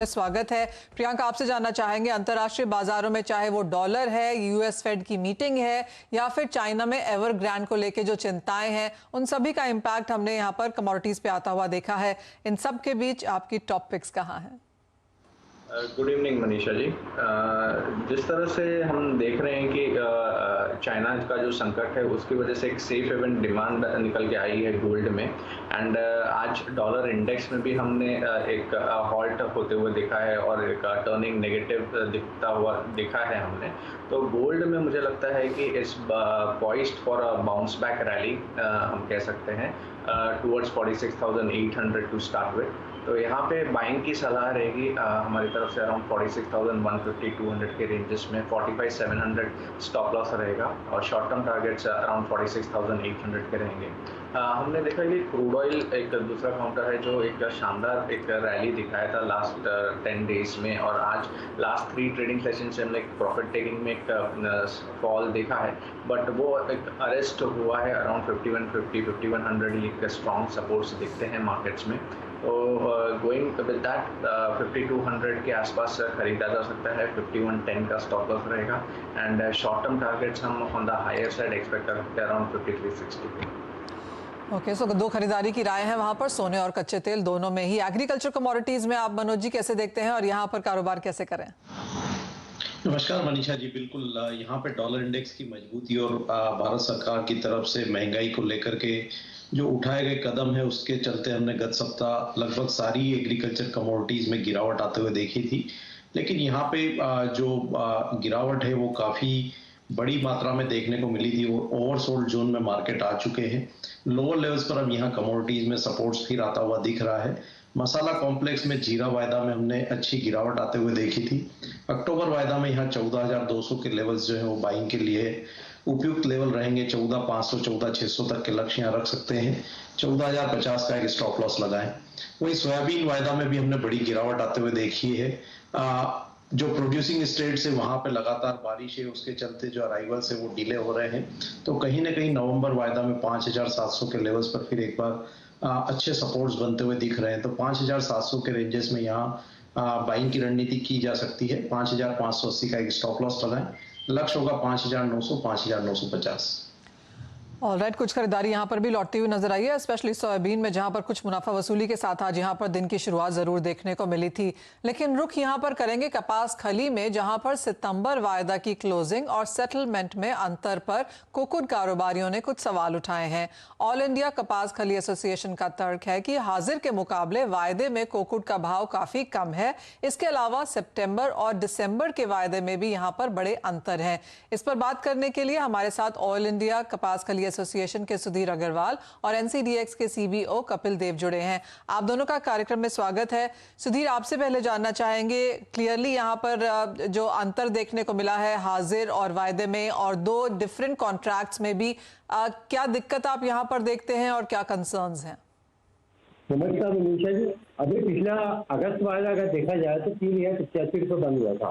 स्वागत है। प्रियंका, आपसे जानना चाहेंगे अंतर्राष्ट्रीय बाजारों में चाहे वो डॉलर है, यूएस फेड की मीटिंग है या फिर चाइना में एवरग्रांड को लेके जो चिंताएं हैं, उन सभी का इम्पैक्ट हमने यहाँ पर कमोडिटीज पे आता हुआ देखा है। इन सब के बीच आपकी टॉप पिक्स कहाँ हैं? Good evening Manisha ji. जिस तरह से हम देख रहे हैं कि चाइना का जो संकट है उसकी वजह से एक सेफ हेवन डिमांड निकल के आई है गोल्ड में। एंड आज डॉलर इंडेक्स में भी हमने एक हॉल्ट होते हुए देखा है और एक टर्निंग नेगेटिव दिखता हुआ देखा है हमने। तो गोल्ड में मुझे लगता है कि इस poised for a bounce back rally हम कह सकते हैं टुवर्ड्स 46,800 टू स्टार्ट विद। तो यहाँ पे बाइंग की सलाह रहेगी हमारी तरफ से अराउंड 46,150-200 के रेंजेस में। 45,700 स्टॉप लॉस रहेगा और शॉर्ट टर्म टारगेट्स अराउंड 46,800 के रहेंगे। हमने देखा कि क्रूड ऑयल एक दूसरा काउंटर है जो एक शानदार एक रैली दिखाया था लास्ट 10 डेज में, और आज लास्ट 3 ट्रेडिंग सेशन से हमने एक प्रॉफिट टेकिंग में एक फॉल देखा है, बट वो एक अरेस्ट हुआ है अराउंड 5150-5100 एक स्ट्रॉन्ग सपोर्ट्स दिखते हैं मार्केट्स में। तो गोइंग विद दैट 5200 के आसपास खरीदा जा सकता है। 5110 का स्टॉप लॉस रहेगा एंड शॉर्ट टर्म टारगेट्स हम on the higher side expect करते हैं अराउंड 5360 पे। ओके, सो दो खरीदारी की राय है वहां पर, सोने और कच्चे तेल दोनों में ही। एग्रीकल्चर कमोडिटीज में आप मनोज जी कैसे देखते हैं और यहाँ पर कारोबार कैसे करें? नमस्कार मनीषा जी, बिल्कुल यहाँ पे डॉलर इंडेक्स की मजबूती और भारत सरकार की तरफ से महंगाई को लेकर के जो उठाए गए कदम है उसके चलते हमने गत सप्ताह लगभग सारी एग्रीकल्चर कमोडिटीज में गिरावट आते हुए देखी थी। लेकिन यहाँ पे जो गिरावट है वो काफी बड़ी मात्रा में देखने को मिली थी। वो ओवरसोल्ड जोन में मार्केट आ चुके हैं। लोअर लेवल्स पर अब यहाँ कमोडिटीज में सपोर्ट्स फिर आता हुआ दिख रहा है। मसाला कॉम्प्लेक्स में जीरा वायदा में हमने अच्छी गिरावट आते हुए देखी थी। अक्टूबर वायदा में यहाँ 14,200 के लेवल्स जो है वो बाइंग के लिए उपयुक्त लेवल रहेंगे। 14,500 14,600 तक के लक्ष्य यहाँ रख सकते हैं। 14,050 का एक स्टॉप लॉस लगाएं। वही सोयाबीन वायदा में भी हमने बड़ी गिरावट आते हुए देखी है। जो प्रोड्यूसिंग स्टेट्स है वहां पे लगातार बारिश है, उसके चलते जो अराइवल्स है वो डिले हो रहे हैं। तो कहीं ना कहीं नवंबर वायदा में 5,700 के लेवल्स पर फिर एक बार अच्छे सपोर्ट्स बनते हुए दिख रहे हैं। तो 5,700 के रेंजेस में यहाँ बाइंग की रणनीति की जा सकती है। 5,580 का एक स्टॉप लॉस लगाएं। लक्ष्य होगा 5,900 5,950। ऑलराइट, कुछ खरीदारी यहाँ पर भी लौटती हुई नजर आई है, स्पेशली सोयाबीन में, जहाँ पर कुछ मुनाफा वसूली के साथ आज यहाँ पर दिन की शुरुआत जरूर देखने को मिली थी। लेकिन रुख यहाँ पर करेंगे कपास खली में, जहाँ पर सितंबर वायदा की क्लोजिंग और सेटलमेंट में अंतर पर कुकुड़ कारोबारियों ने कुछ सवाल उठाए हैं। ऑल इंडिया कपास खली एसोसिएशन का तर्क है कि हाजिर के मुकाबले वायदे में कुकुड़ का भाव काफी कम है। इसके अलावा सितंबर और दिसंबर के वायदे में भी यहाँ पर बड़े अंतर हैं। इस पर बात करने के लिए हमारे साथ ऑल इंडिया कपास खली एसोसिएशन के सुधीर अग्रवाल और एनसीडीएक्स के सीबीओ कपिल देव जुड़े हैं। आप दोनों का कार्यक्रम में स्वागत है। सुधीर, आपसे पहले जानना चाहेंगे, क्लियरली यहाँ पर जो अंतर देखने को मिला है हाजिर और वायदे में, और दो डिफरेंट कॉन्ट्रैक्ट्स में भी, क्या दिक्कत आप यहाँ पर देखते हैं और क्या कंसर्न्स हैं? नमस्कार मनीषा जी। अभी पिछला अगस्त वायदा अगर देखा जाए तो 3,85 रुपए बंद हुआ था।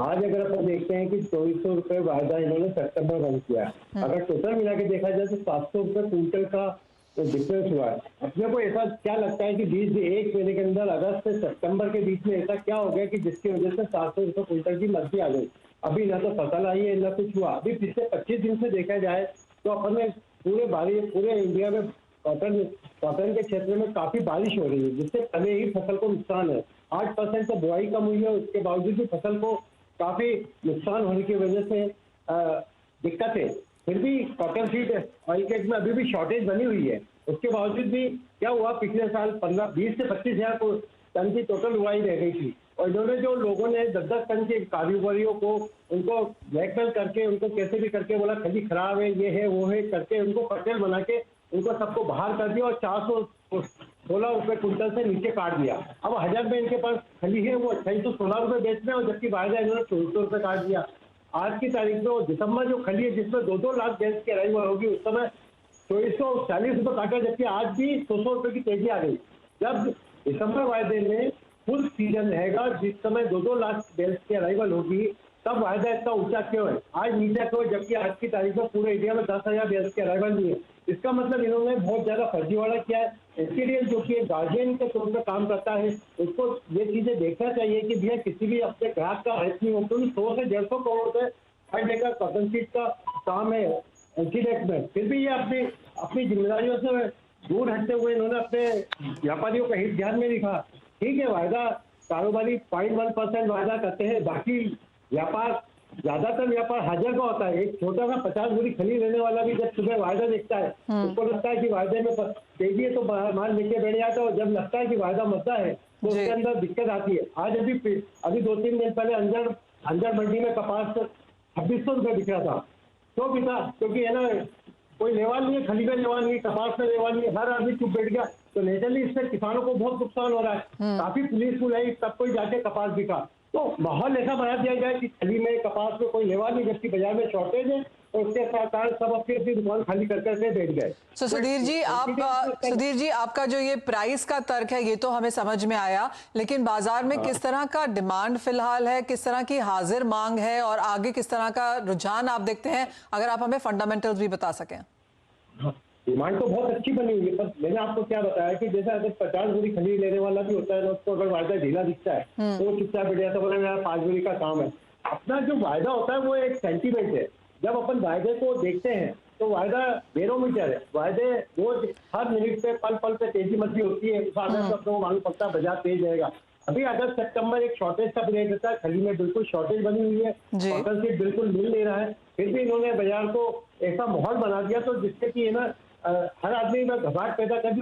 आज अगर अपन देखते हैं कि 200 रुपए वायदा इन्होंने सितंबर बंद किया है। अगर टोटल मिला के देखा जाए तो 700 रुपए क्विंटल का डिफरेंस हुआ है। अपने को ऐसा क्या लगता है कि बीच एक महीने के अंदर अगस्त से सितंबर के बीच में ऐसा क्या हो गया कि जिसकी वजह से 700 रुपए क्विंटल की मंदी आ गई? अभी ना तो फसल आई है ना कुछ हुआ। अभी पिछले 25 दिन से देखा जाए तो अपन ने पूरे इंडिया में कॉटन के क्षेत्र में काफी बारिश हो रही है, जिससे पहले ही फसल को नुकसान है। 8% तो बुआई कम हुई है, उसके बावजूद भी फसल को काफी नुकसान होने की वजह से दिक्कत है। फिर भी कॉटन सीड ऑयल केक में अभी भी शॉर्टेज बनी हुई है। उसके बावजूद भी क्या हुआ, पिछले साल 20 से 25,000 टन की टोटल बुआई रह गई थी, और इन्होंने जो लोगों ने 10-10 टन के कारोबारियों को उनको ब्लैकमेल करके उनको कैसे भी करके बोला खली खराब है, ये है वो है करके उनको पटेल बना के उनको सबको बाहर कर दिया और 416 रुपए कुंटल से नीचे काट दिया। अब 1000 में इनके पास खली है, वो 616 रुपए बेच रहे हैं, और जबकि वायदा इन्होंने 2400 रुपए काट दिया। आज की तारीख में दिसंबर जो खली है जिसमें 2-2 लाख गैस की अराइवल होगी, उस समय 2440 रुपए काटा, जबकि आज भी 100 रुपए की तेजी आ गई। जब दिसंबर वायदे में फुल सीजन रहेगा, जिस समय 2-2 लाख गैस की अराइवल होगी, तब वायदा इतना ऊंचा क्यों है, आज नीचा क्यों है, जबकि आज की तारीख में पूरे इंडिया में 10,000 बेल्स के अराइवल नहीं है। इसका मतलब इन्होंने बहुत ज्यादा फर्जीवाड़ा किया है। एचसीडीएल जो कि एक गार्जियन के तौर पर काम करता है, उसको ये चीजें देखना चाहिए कि भैया किसी भी अपने ग्राहक का हेल्प नहीं हो, क्योंकि 100 से 150 करोड़ रुपए हर डे का कॉटन सीड का काम है एचसीडीएक्स में। फिर भी ये अपनी जिम्मेदारियों से दूर हटते हुए इन्होंने अपने व्यापारियों का हित ध्यान में रखा। ठीक है, वायदा कारोबारी 0.1% वायदा करते हैं, बाकी व्यापार ज्यादातर व्यापार हाजिर का होता है। एक छोटा सा 50 बोरी खली लेने वाला भी जब सुबह वायदा देखता है, उसको लगता है कि वायदे में तेजी है तो माल लेके बैठ जाता है, और जब लगता है कि वायदा मद्दा है तो उसके अंदर दिक्कत आती है। आज अभी 2-3 दिन पहले अंजर मंडी में कपास 2600 रुपये बिक रहा था। क्यों बिका? क्योंकि है ना, कोई लेवाल नहीं है, खली में लेवाल नहीं, कपास में लेवाल नहीं, हर आदमी चुप बैठ गया, तो नेचुरली इससे किसानों को बहुत नुकसान हो रहा है। काफी पुलिस बुलाई तब कोई जाके कपास बिका। तो माहौल ऐसा बना दिया जाए कि खली में कपास में कोई लेवा नहीं, जबकि बाजार में शॉर्टेज है, और उसके कारण सब अपनी दुकान खाली करके बैठ गए। सुधीर जी, आपका जो ये प्राइस का तर्क है ये तो हमें समझ में आया, लेकिन बाजार में किस तरह का डिमांड फिलहाल है, किस तरह की हाजिर मांग है और आगे किस तरह का रुझान आप देखते हैं, अगर आप हमें फंडामेंटल्स भी बता सकें। डिमांड तो बहुत अच्छी बनी हुई है, पर मैंने आपको क्या बताया कि जैसे अगर 50 बोरी खरीद लेने वाला भी होता है ना, उसको अगर वायदा ढीला दिखता है तो वो चुपचाप बैठ जाता है, बोला मेरा 5 बोरी का काम है। अपना जो वायदा होता है वो एक सेंटीमेंट है। जब अपन वायदे को देखते हैं तो वायदा बैरोमीटर है। वायदे रोज हर मिनट पे पल पल पे तेजी मची होती है, उस आधार पर अपने को मालूम पड़ता है बाजार तेज रहेगा। अभी अगस्त सितंबर एक शॉर्टेज का पीरियड रहता है, खली में बिल्कुल शॉर्टेज बनी हुई है, कॉटन सीड बिल्कुल मिल नहीं रहा है, फिर भी इन्होंने बाजार को ऐसा माहौल बना दिया तो जिससे कि है ना हर आदमी में घबराहट पैदा कर दी।